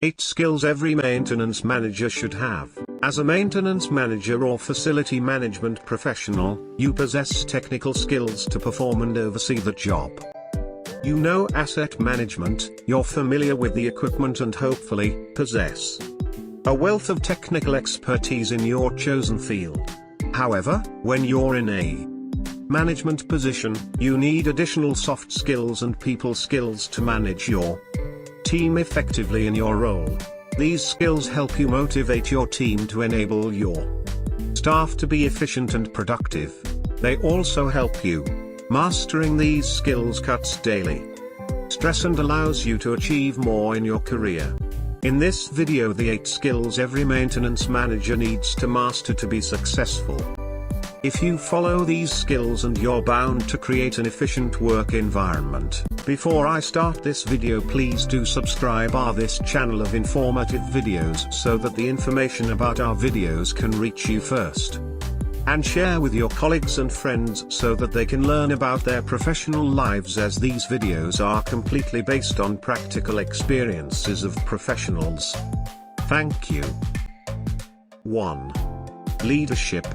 8 skills every maintenance manager should have. As a maintenance manager or facility management professional, you possess technical skills to perform and oversee the job. You know asset management, you're familiar with the equipment and hopefully, possess a wealth of technical expertise in your chosen field. However, when you're in a management position, you need additional soft skills and people skills to manage your team effectively in your role. These skills help you motivate your team to enable your staff to be efficient and productive. They also help you. Mastering these skills cuts daily stress and allows you to achieve more in your career. In this video, the 8 skills every maintenance manager needs to master to be successful. If you follow these skills and you're bound to create an efficient work environment. Before I start this video, please do subscribe this channel of informative videos so that the information about our videos can reach you first. And share with your colleagues and friends so that they can learn about their professional lives, as these videos are completely based on practical experiences of professionals. Thank you. 1. Leadership.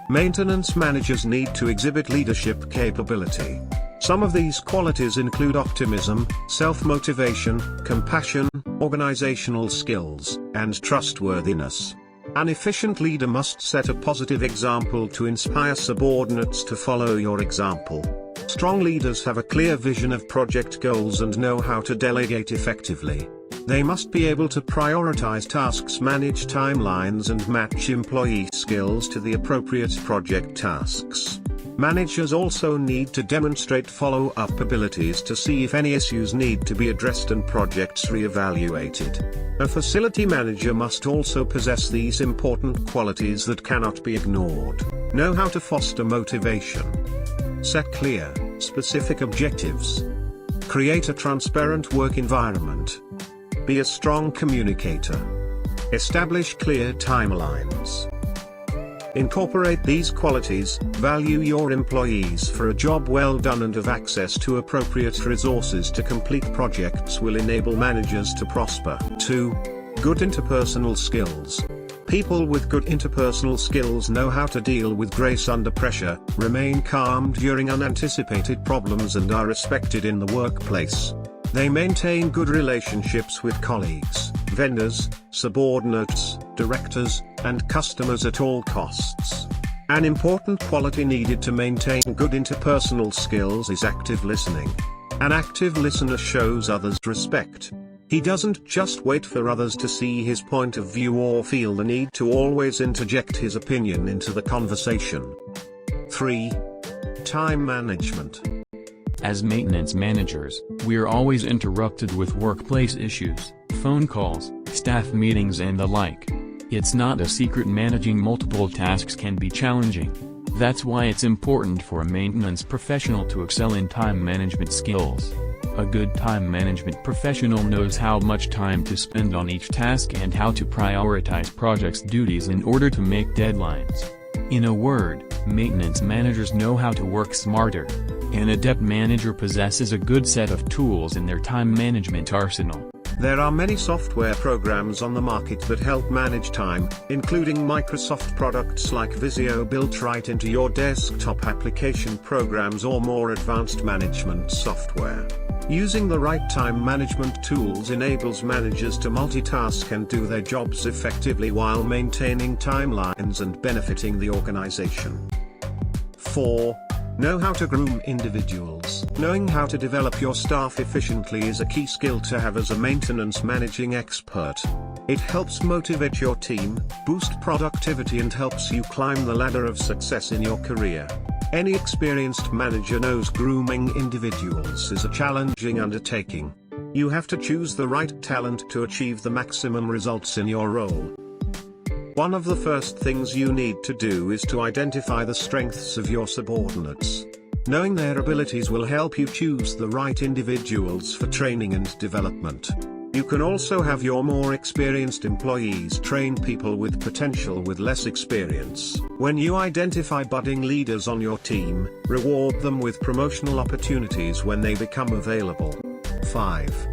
Maintenance managers need to exhibit leadership capability. Some of these qualities include optimism, self-motivation, compassion, organizational skills, and trustworthiness. An efficient leader must set a positive example to inspire subordinates to follow your example. Strong leaders have a clear vision of project goals and know how to delegate effectively. They must be able to prioritize tasks, manage timelines, and match employee skills to the appropriate project tasks. Managers also need to demonstrate follow-up abilities to see if any issues need to be addressed and projects re-evaluated. A facility manager must also possess these important qualities that cannot be ignored. Know how to foster motivation. Set clear, specific objectives. Create a transparent work environment. Be a strong communicator. Establish clear timelines. Incorporate these qualities, value your employees for a job well done, and have access to appropriate resources to complete projects will enable managers to prosper. 2. Good interpersonal skills. People with good interpersonal skills know how to deal with grace under pressure, remain calm during unanticipated problems, and are respected in the workplace. They maintain good relationships with colleagues, vendors, subordinates, directors, and customers at all costs. An important quality needed to maintain good interpersonal skills is active listening. An active listener shows others respect. He doesn't just wait for others to see his point of view or feel the need to always interject his opinion into the conversation. 3. Time management. As maintenance managers, we're always interrupted with workplace issues, phone calls, staff meetings, and the like. It's not a secret managing multiple tasks can be challenging. That's why it's important for a maintenance professional to excel in time management skills. A good time management professional knows how much time to spend on each task and how to prioritize projects' duties in order to make deadlines. In a word, maintenance managers know how to work smarter. An adept manager possesses a good set of tools in their time management arsenal. There are many software programs on the market that help manage time, including Microsoft products like Visio built right into your desktop application programs or more advanced management software. Using the right time management tools enables managers to multitask and do their jobs effectively while maintaining timelines and benefiting the organization. 4. Know how to groom individuals. Knowing how to develop your staff efficiently is a key skill to have as a maintenance managing expert. It helps motivate your team, boost productivity, and helps you climb the ladder of success in your career. Any experienced manager knows grooming individuals is a challenging undertaking. You have to choose the right talent to achieve the maximum results in your role. One of the first things you need to do is to identify the strengths of your subordinates. Knowing their abilities will help you choose the right individuals for training and development. You can also have your more experienced employees train people with potential with less experience. When you identify budding leaders on your team, reward them with promotional opportunities when they become available. 5.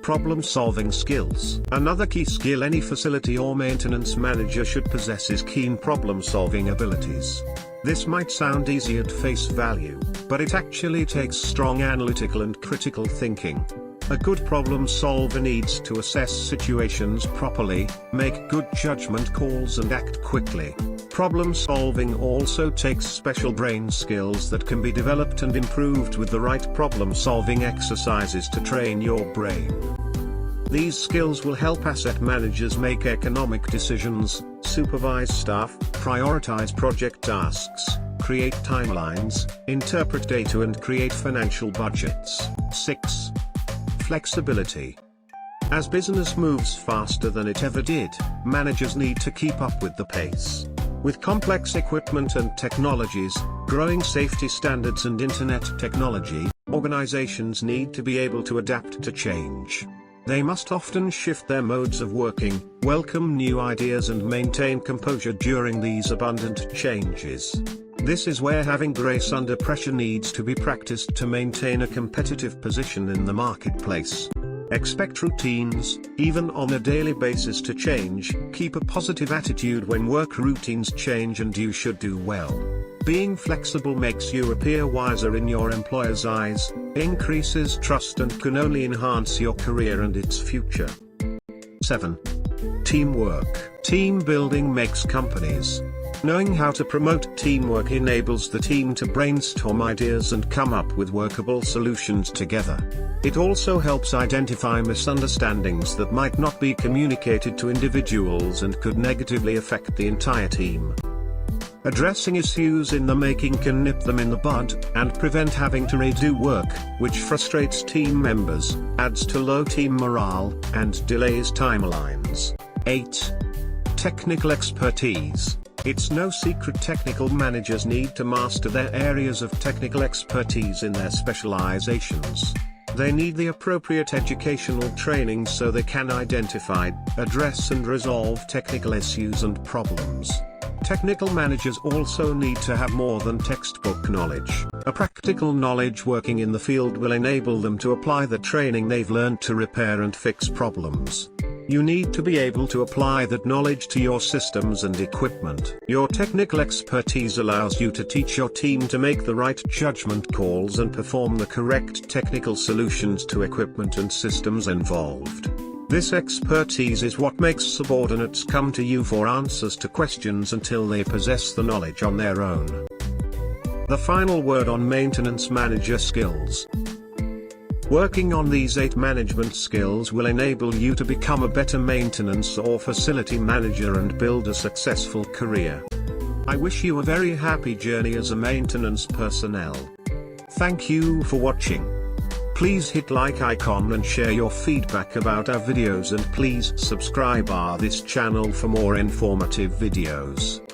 problem-solving skills. Another key skill any facility or maintenance manager should possess is keen problem-solving abilities. This might sound easy at face value, but it actually takes strong analytical and critical thinking. A good problem solver needs to assess situations properly, make good judgment calls and act quickly. Problem solving also takes special brain skills that can be developed and improved with the right problem solving exercises to train your brain. These skills will help asset managers make economic decisions, supervise staff, prioritize project tasks, create timelines, interpret data and create financial budgets. 6. Flexibility. As business moves faster than it ever did, managers need to keep up with the pace. With complex equipment and technologies, growing safety standards and internet technology, organizations need to be able to adapt to change. They must often shift their modes of working, welcome new ideas and maintain composure during these abundant changes. This is where having grace under pressure needs to be practiced to maintain a competitive position in the marketplace. Expect routines, even on a daily basis, to change. Keep a positive attitude when work routines change and you should do well. Being flexible makes you appear wiser in your employer's eyes, increases trust and can only enhance your career and its future. 7. Teamwork. Team building makes companies. Knowing how to promote teamwork enables the team to brainstorm ideas and come up with workable solutions together. It also helps identify misunderstandings that might not be communicated to individuals and could negatively affect the entire team. Addressing issues in the making can nip them in the bud, and prevent having to redo work, which frustrates team members, adds to low team morale, and delays timelines. 8. Technical expertise. It's no secret technical managers need to master their areas of technical expertise in their specializations. They need the appropriate educational training so they can identify, address and resolve technical issues and problems. Technical managers also need to have more than textbook knowledge. A practical knowledge working in the field will enable them to apply the training they've learned to repair and fix problems. You need to be able to apply that knowledge to your systems and equipment. Your technical expertise allows you to teach your team to make the right judgment calls and perform the correct technical solutions to equipment and systems involved. This expertise is what makes subordinates come to you for answers to questions until they possess the knowledge on their own. The final word on maintenance manager skills. Working on these 8 management skills will enable you to become a better maintenance or facility manager and build a successful career. I wish you a very happy journey as a maintenance personnel. Thank you for watching. Please hit like icon and share your feedback about our videos, and please subscribe this channel for more informative videos.